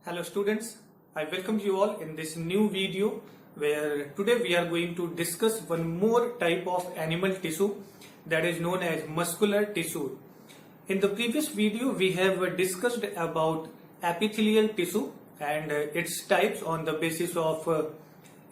Hello students, I welcome you all in this new video where today we are going to discuss one more type of animal tissue that is known as muscular tissue. In the previous video we have discussed about epithelial tissue and its types on the basis of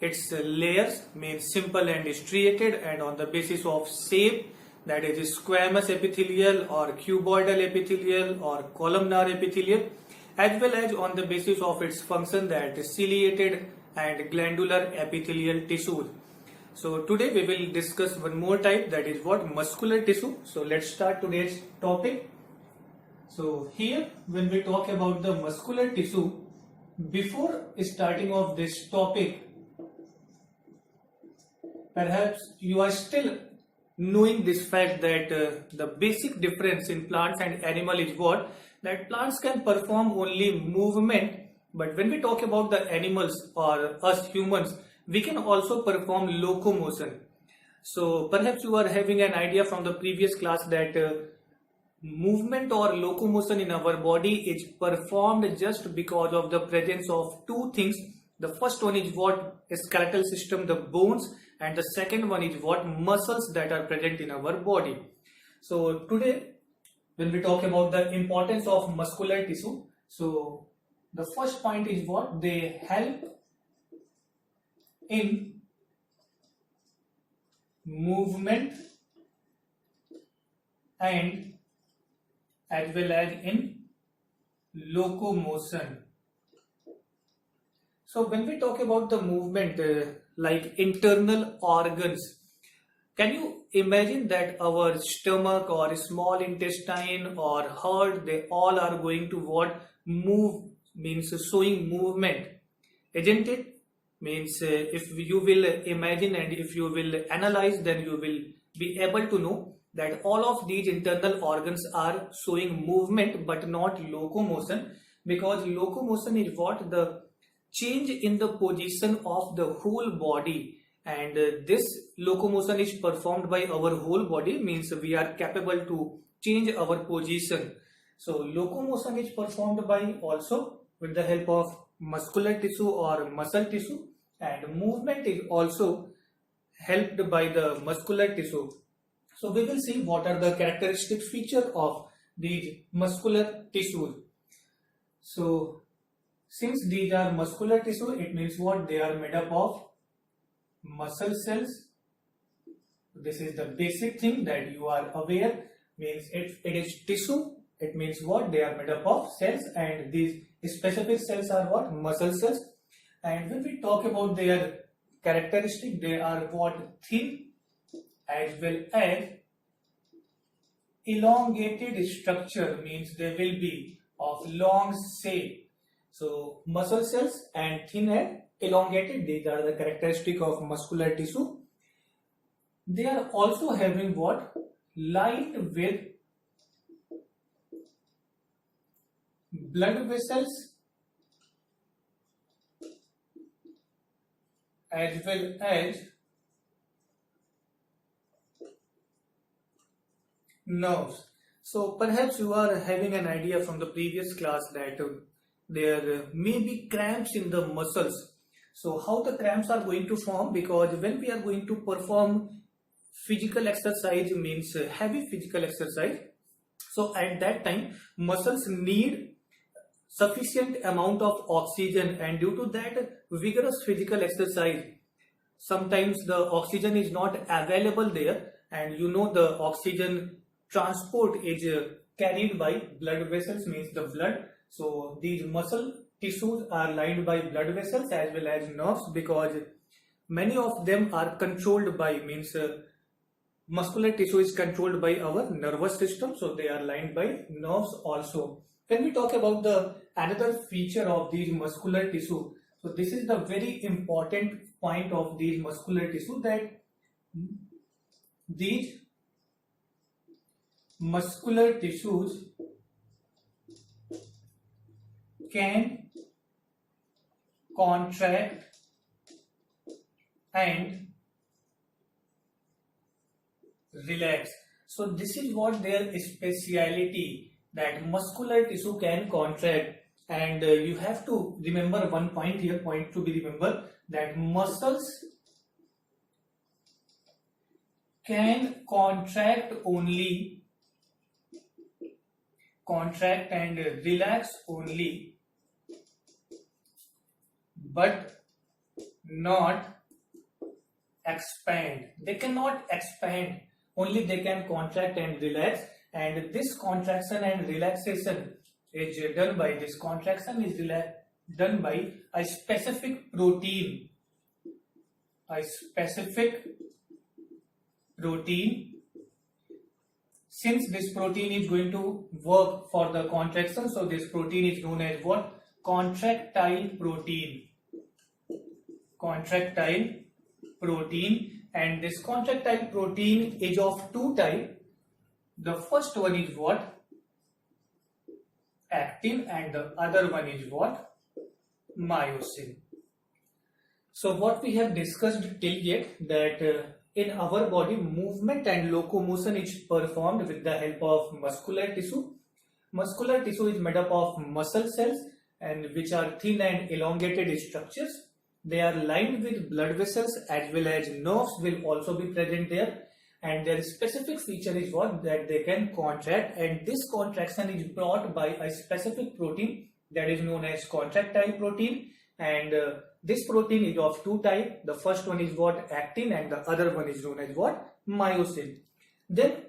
its layers, means simple and striated, and on the basis of shape, that is squamous epithelial or cuboidal epithelial or columnar epithelial, as well as on the basis of its function, that is ciliated and glandular epithelial tissues. So today we will discuss one more type, that is what muscular tissue. So let's start today's topic. So here when we talk about the muscular tissue, before starting off this topic, perhaps you are still knowing this fact that the basic difference in plants and animal is what? That plants can perform only movement, but when we talk about the animals or us humans, we can also perform locomotion. So perhaps you are having an idea from the previous class that movement or locomotion in our body is performed just because of the presence of two things. The first one is what? A skeletal system, the bones, and the second one is what? Muscles that are present in our body. So today when we talk about the importance of muscular tissue, so the first point is what? They help in movement and as well as in locomotion. So when we talk about the movement, like internal organs, can you imagine that our stomach or small intestine or heart, they all are going to what? Move, means showing movement, isn't it? Means if you will imagine and if you will analyze, then you will be able to know that all of these internal organs are showing movement but not locomotion, because locomotion is what? The change in the position of the whole body, and this locomotion is performed by our whole body, means we are capable to change our position. So locomotion is performed by also with the help of muscular tissue or muscle tissue, and movement is also helped by the muscular tissue. So we will see what are the characteristic features of these muscular tissues. So since these are muscular tissue, it means what? They are made up of muscle cells. This is the basic thing that you are aware, means if it is tissue, it means what? They are made up of cells, and these specific cells are what? Muscle cells. And when we talk about their characteristic, they are what? Thin as well as elongated structure, means they will be of long shape. So muscle cells and thin and elongated, these are the characteristic of muscular tissue. They are also having what? Lined with blood vessels as well as nerves. So perhaps you are having an idea from the previous class that there may be cramps in the muscles. So how the cramps are going to form? Because when we are going to perform physical exercise, means heavy physical exercise, so at that time muscles need sufficient amount of oxygen, and due to that vigorous physical exercise, sometimes the oxygen is not available there, and you know the oxygen transport is carried by blood vessels, means the blood. So these muscle tissues are lined by blood vessels as well as nerves, because many of them are controlled by, means muscular tissue is controlled by our nervous system, so they are lined by nerves also. When we talk about the another feature of these muscular tissue, so this is the very important point of these muscular tissue, that these muscular tissues can contract and relax. So this is what their speciality, that muscular tissue can contract And you have to remember one point here, point to be remembered, that muscles can contract and relax only, but not expand. They cannot expand, only they can contract and relax. And this contraction and relaxation is done by a specific protein. A specific protein. Since this protein is going to work for the contraction, so this protein is known as what? Contractile protein. Contractile protein. And this contractile protein is of two types. The first one is what? Actin, and the other one is what? Myosin. So what we have discussed till yet, that in our body, movement and locomotion is performed with the help of muscular tissue. Muscular tissue is made up of muscle cells, and which are thin and elongated structures. They are lined with blood vessels, as well as nerves will also be present there. And their specific feature is what? That they can contract, and this contraction is brought by a specific protein that is known as contractile protein. And this protein is of two types. The first one is what? Actin, and the other one is known as what? Myosin. Then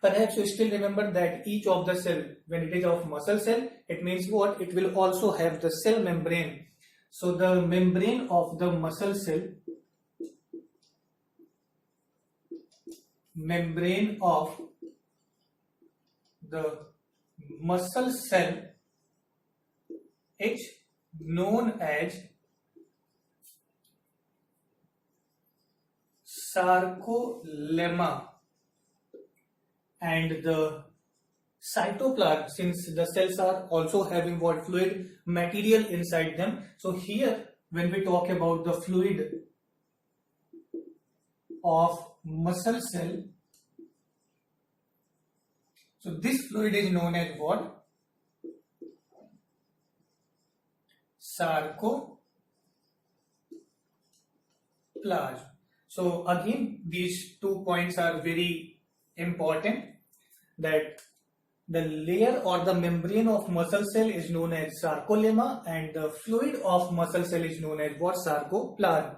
perhaps you still remember that each of the cell, when it is of muscle cell, it means what? It will also have the cell membrane. So the membrane of the muscle cell, membrane of the muscle cell is known as sarcolemma. And the cytoplasm, since the cells are also having what? Fluid material inside them. So here, when we talk about the fluid of muscle cell, so this fluid is known as what? Sarcoplasm. So again, these 2 points are very important, that the layer or the membrane of muscle cell is known as sarcolemma, and the fluid of muscle cell is known as what? Sarcoplasm.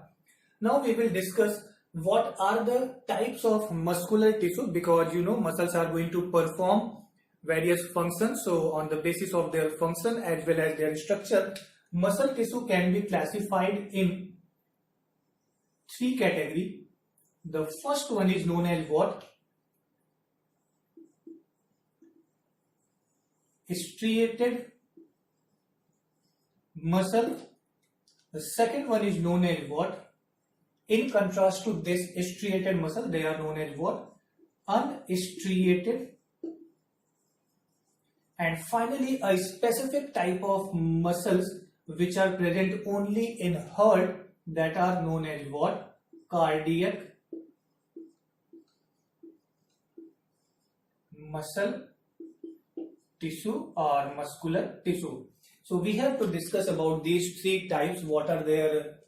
Now we will discuss what are the types of muscular tissue, because muscles are going to perform various functions. So on the basis of their function as well as their structure, muscle tissue can be classified in 3 categories. The first one is known as what? Striated muscle. The second one is known as what? In contrast to this striated muscle, they are known as what? Unstriated. And finally, a specific type of muscles which are present only in heart, that are known as what? Cardiac muscle tissue or muscular tissue. So we have to discuss about these 3 types, what are their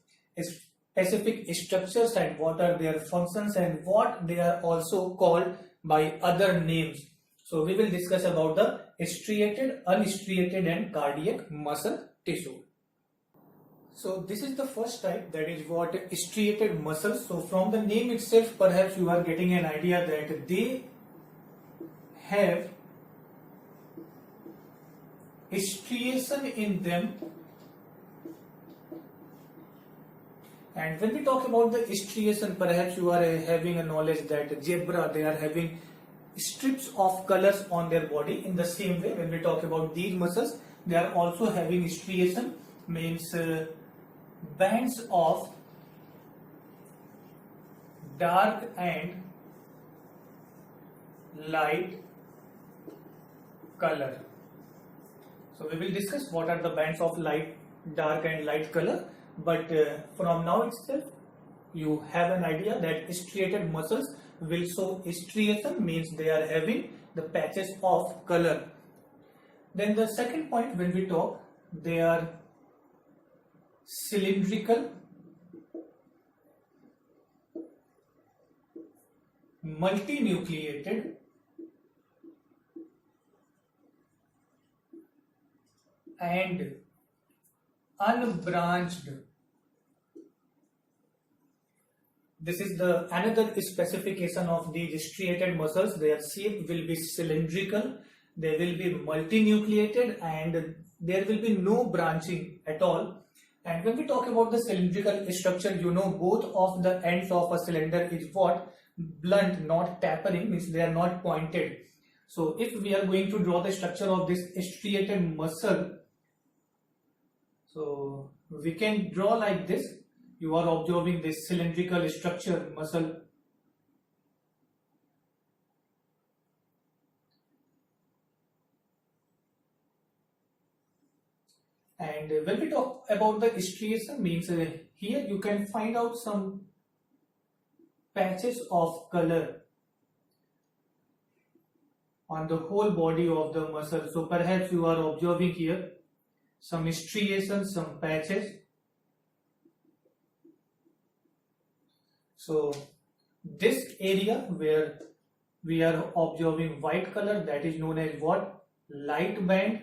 specific structures and what are their functions and what they are also called by other names. So we will discuss about the striated, unstriated and cardiac muscle tissue. So this is the first type, that is what? Striated muscles. So from the name itself, perhaps you are getting an idea that they have striation in them. And when we talk about the striation, perhaps you are having a knowledge that zebra, they are having strips of colors on their body. In the same way, when we talk about these muscles, they are also having striation, means bands of dark and light color. So we will discuss what are the bands of dark and light color, but from now itself you have an idea that striated muscles will show striation, means they are having the patches of color. Then the second point, when we talk they are cylindrical, multinucleated, and unbranched. This is the another specification of these striated muscles. Their shape will be cylindrical, they will be multinucleated, and there will be no branching at all. And when we talk about the cylindrical structure, you know both of the ends of a cylinder is what? Blunt, not tapering, means they are not pointed. So if we are going to draw the structure of this striated muscle, so we can draw like this. You are observing this cylindrical structure muscle. And when we talk about the striation, means here you can find out some patches of color on the whole body of the muscle. So perhaps you are observing here some striations, some patches. So this area where we are observing white color, that is known as what? Light band.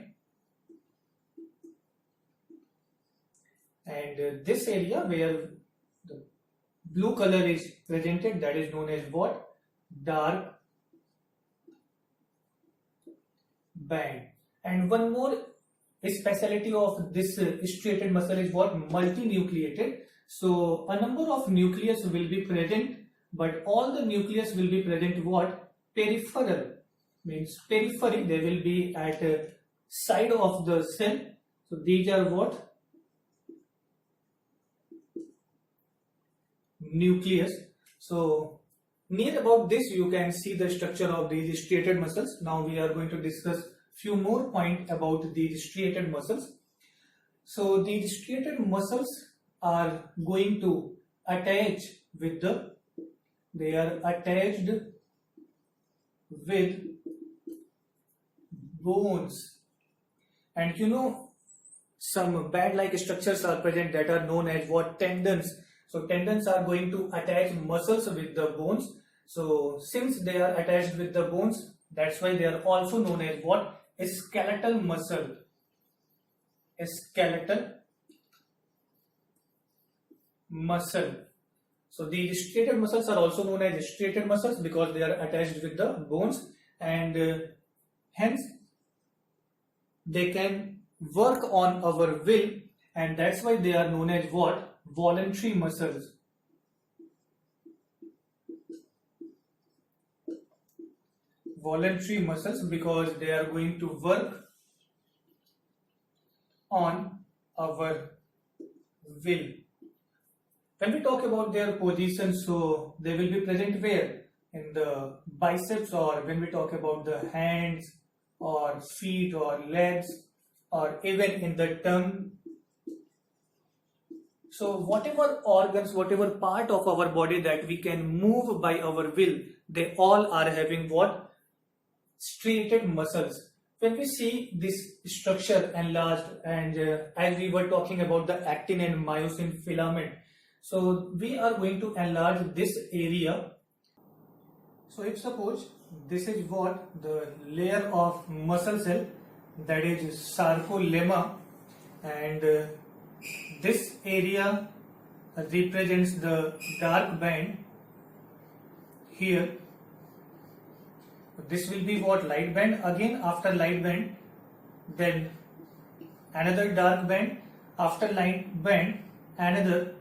And this area where the blue color is presented, that is known as what? Dark band. And one more speciality of this striated muscle is what? Multinucleated. So a number of nucleus will be present, but all the nucleus will be present what? Peripheral, means periphery, they will be at side of the cell. So these are what? Nucleus. So near about this you can see the structure of these striated muscles. Now we are going to discuss few more points about these striated muscles. So these striated muscles are going to attach with they are attached with bones, and you know some band like structures are present that are known as what? Tendons. So tendons are going to attach muscles with the bones. So since they are attached with the bones, that's why they are also known as what? A skeletal muscle. A skeletal muscle. So these striated muscles are also known as striated muscles because they are attached with the bones, and hence they can work on our will, and that's why they are known as what? Voluntary muscles. Voluntary muscles because they are going to work on our will. When we talk about their position, so they will be present where? In the biceps, or when we talk about the hands or feet or legs, or even in the tongue. So whatever organs, whatever part of our body that we can move by our will, they all are having what? Striated muscles. When we see this structure enlarged, and as we were talking about the actin and myosin filament, so we are going to enlarge this area. So if suppose this is what? The layer of muscle cell, that is sarcolemma, and this area represents the dark band here. This will be what? Light band. Again after light band, then another dark band. After light band, another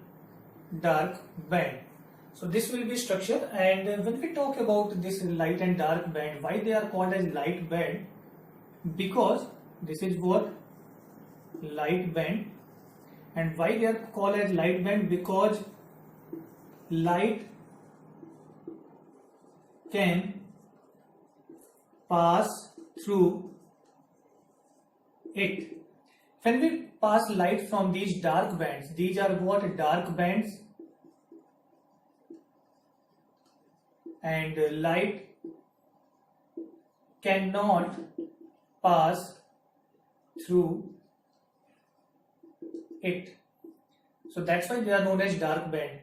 dark band. So this will be structure. And when we talk about this light and dark band, why they are called as light band? Because this is what? Light band. And why they are called as light band? Because light can pass through it. When we pass light from these dark bands, these are what? Dark bands, and light cannot pass through it. So that's why they are known as dark band.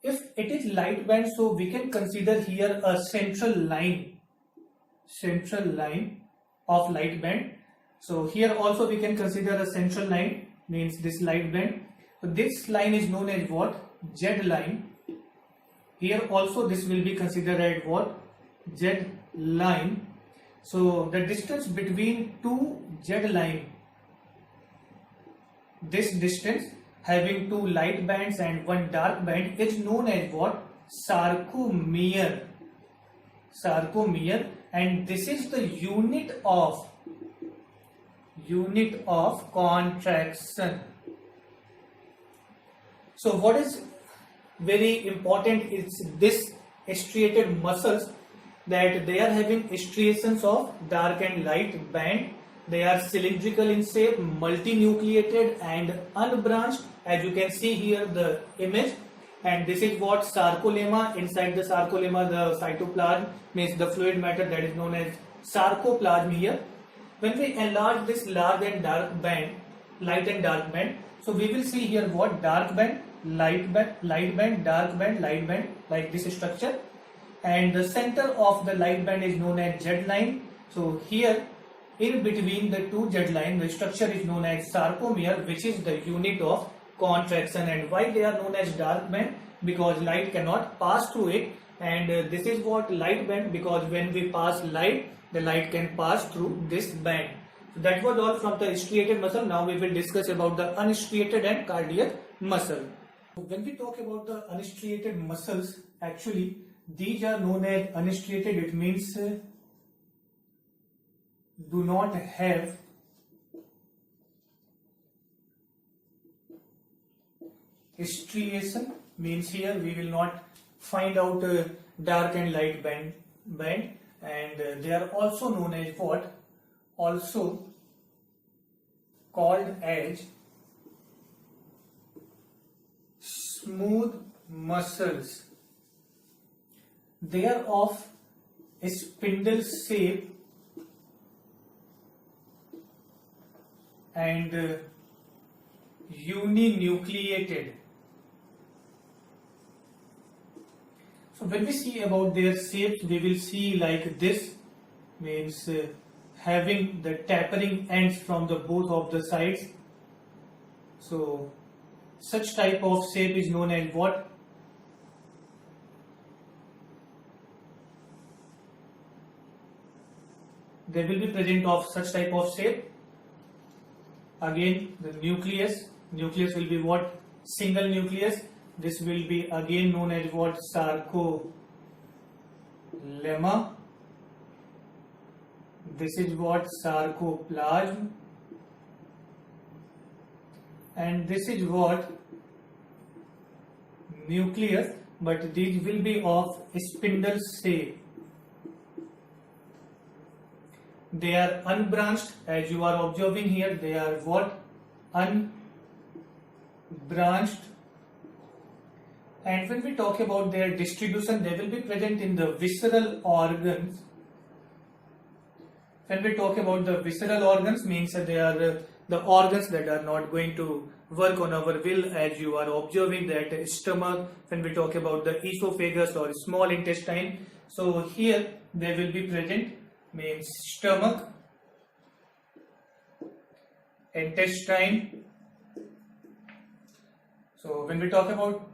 If it is light band, so we can consider here a central line of light band. So here also we can consider a central line, means this light band. So this line is known as what? Z line. Here also this will be considered as what? Z line. So the distance between two Z line, this distance having two light bands and one dark band, is known as what? Sarcomere. Sarcomere, and this is the unit of contraction. So what is very important is this striated muscles, that they are having striations of dark and light band. They are cylindrical in shape, multinucleated and unbranched, as you can see here the image. And this is what? Sarcolemma. Inside the sarcolemma, the cytoplasm, means the fluid matter, that is known as sarcoplasm here. When we enlarge this large and dark band, light and dark band, so we will see here what? Dark band, light band, dark band, light band, like this structure. And the center of the light band is known as Z line. So here in between the two Z line, the structure is known as sarcomere, which is the unit of contraction. And why they are known as dark band? Because light cannot pass through it. And this is what? Light band, because when we pass light, the light can pass through this band. So that was all from the striated muscle. Now we will discuss about the unstriated and cardiac muscle. When we talk about the unstriated muscles, actually these are known as unstriated. It means do not have striation, means here we will not find out dark and light band, and they are also known as what? Also called as smooth muscles. They are of a spindle shape and uninucleated. So when we see about their shapes, we will see like this, means having the tapering ends from the both of the sides. So such type of shape is known as what? They will be present of such type of shape. Again, the nucleus will be what? Single nucleus. This will be again known as what? Sarcolemma. This is what? Sarcoplasm. And this is what? Nucleus, but these will be of spindle shape. They are unbranched, as you are observing here. They are what? Unbranched. And when we talk about their distribution, they will be present in the visceral organs. When we talk about the visceral organs, means that they are the organs that are not going to work on our will, as you are observing that stomach. When we talk about the esophagus or small intestine, so here they will be present, means stomach, intestine. So when we talk about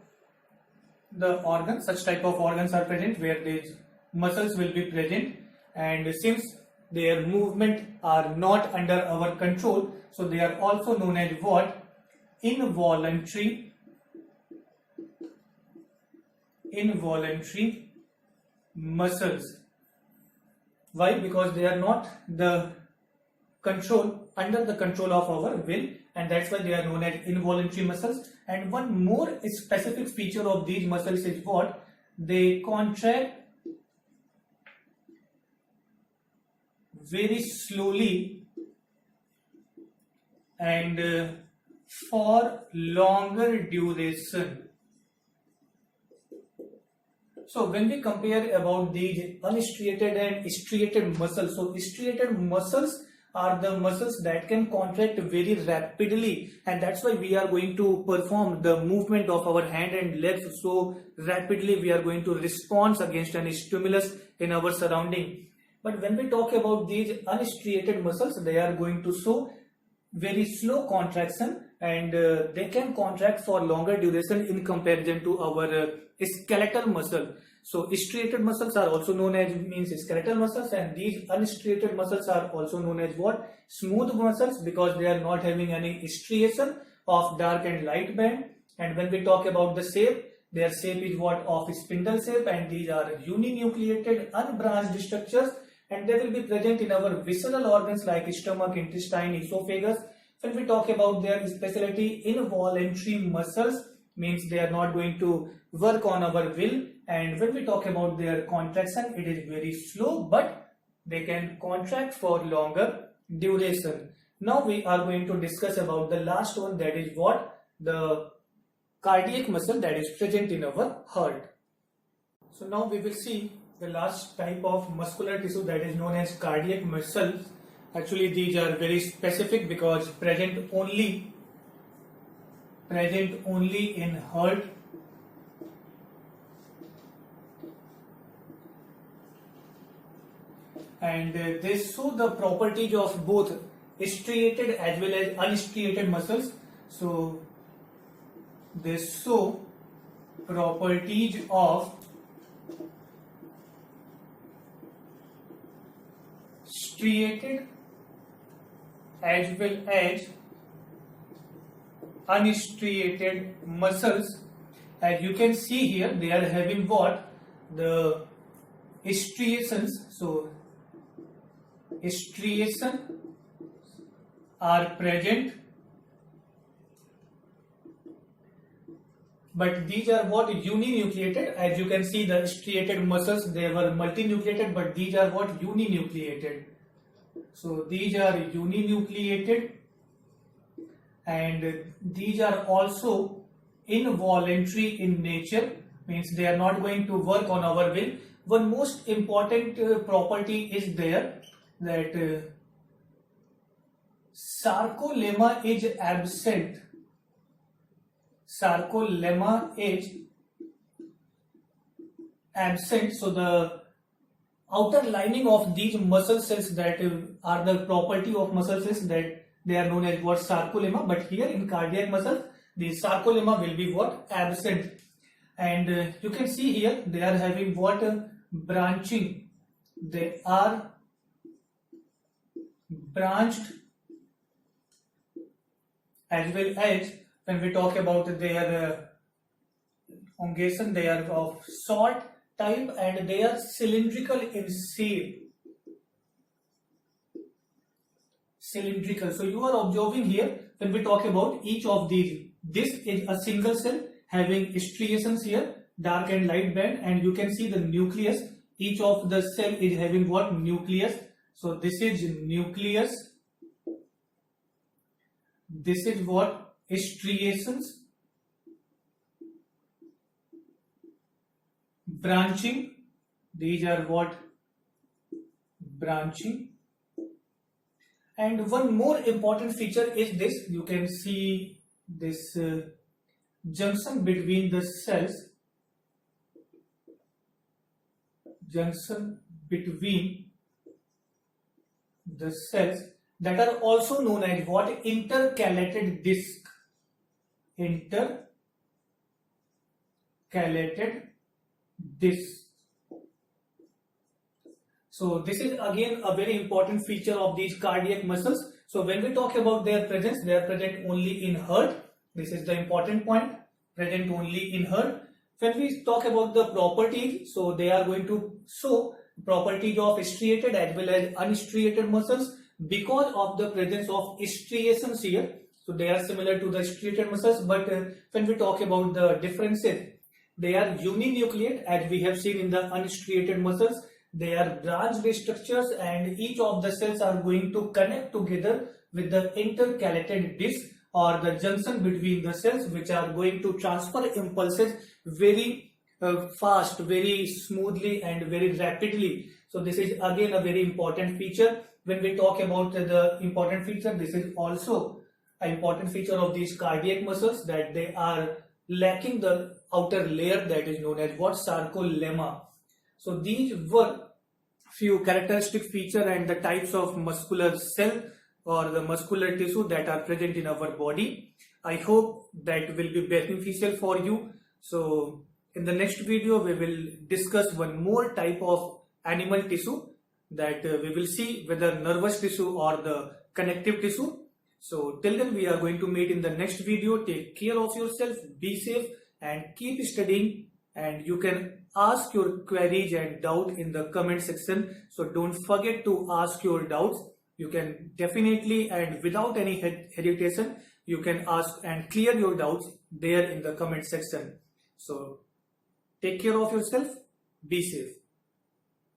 the organs, such type of organs are present where these muscles will be present, and since their movement are not under our control, so they are also known as what? Involuntary muscles. Why? Because they are not under the control of our will, and that's why they are known as involuntary muscles. And one more specific feature of these muscles is what? They contract very slowly and for longer duration. So when we compare about these unstriated and striated muscles, so striated muscles are the muscles that can contract very rapidly, and that's why we are going to perform the movement of our hand and legs so rapidly. We are going to respond against any stimulus in our surrounding. But when we talk about these unstriated muscles, they are going to show very slow contraction, and they can contract for longer duration in comparison to our skeletal muscle. So striated muscles are also known as skeletal muscles, and these unstriated muscles are also known as what? Smooth muscles, because they are not having any striation of dark and light band. And when we talk about the shape, their shape is what? Of spindle shape, and these are uninucleated unbranched structures, and they will be present in our visceral organs like stomach, intestine, esophagus. When we talk about their specialty, involuntary muscles, means they are not going to work on our will. And when we talk about their contraction, it is very slow, but they can contract for longer duration. Now we are going to discuss about the last one, that is what? The cardiac muscle that is present in our heart. So now we will see the last type of muscular tissue, that is known as cardiac muscles. Actually, these are very specific because present only in heart, and they show the properties of both striated as well as unstriated muscles. So they show properties of striated as well as unstriated muscles. As you can see here, they are having what? The striations. So striations are present, but these are what? Uninucleated. As you can see, the striated muscles, they were multinucleated, but these are what? Uninucleated. So these are uninucleated, and these are also involuntary in nature, means they are not going to work on our will. One most important property is there, that sarcolemma is absent. Sarcolemma is absent. So the outer lining of these muscle cells that are the property of muscle cells, that they are known as what? Sarcolemma. But here in cardiac muscles, the sarcolemma will be what? Absent. And you can see here they are having what? Branching. They are branched, as well as when we talk about their elongation, they are of short type, and they are cylindrical in shape. Cylindrical. So you are observing here, when we talk about each of these, this is a single cell having striations here, dark and light band, and you can see the nucleus. Each of the cell is having what? Nucleus. So this is nucleus. This is what? Striations. Branching. These are what? Branching. And one more important feature is this. You can see this junction between the cells. Junction between the cells, that are also known as what? Intercalated disc. Intercalated disc. So this is again a very important feature of these cardiac muscles. So when we talk about their presence, they are present only in heart. This is the important point. Present only in heart. When we talk about the properties, so they are going to show properties of striated as well as unstriated muscles because of the presence of striations here. So they are similar to the striated muscles, but when we talk about the differences, they are uninucleate, as we have seen in the unstriated muscles. They are branched structures, and each of the cells are going to connect together with the intercalated disc, or the junction between the cells, which are going to transfer impulses very fast, very smoothly, and very rapidly. So this is again a very important feature. When we talk about the important feature, this is also an important feature of these cardiac muscles, that they are lacking the outer layer that is known as what, sarcolemma. So these were few characteristic feature and the types of muscular cell or the muscular tissue that are present in our body. I hope that will be beneficial for you. So in the next video we will discuss one more type of animal tissue, that we will see whether nervous tissue or the connective tissue. So till then we are going to meet in the next video. Take care of yourself, be safe and keep studying, and you can ask your queries and doubt in the comment section. So don't forget to ask your doubts. You can definitely and without any hesitation you can ask and clear your doubts there in the comment section. So take care of yourself, be safe.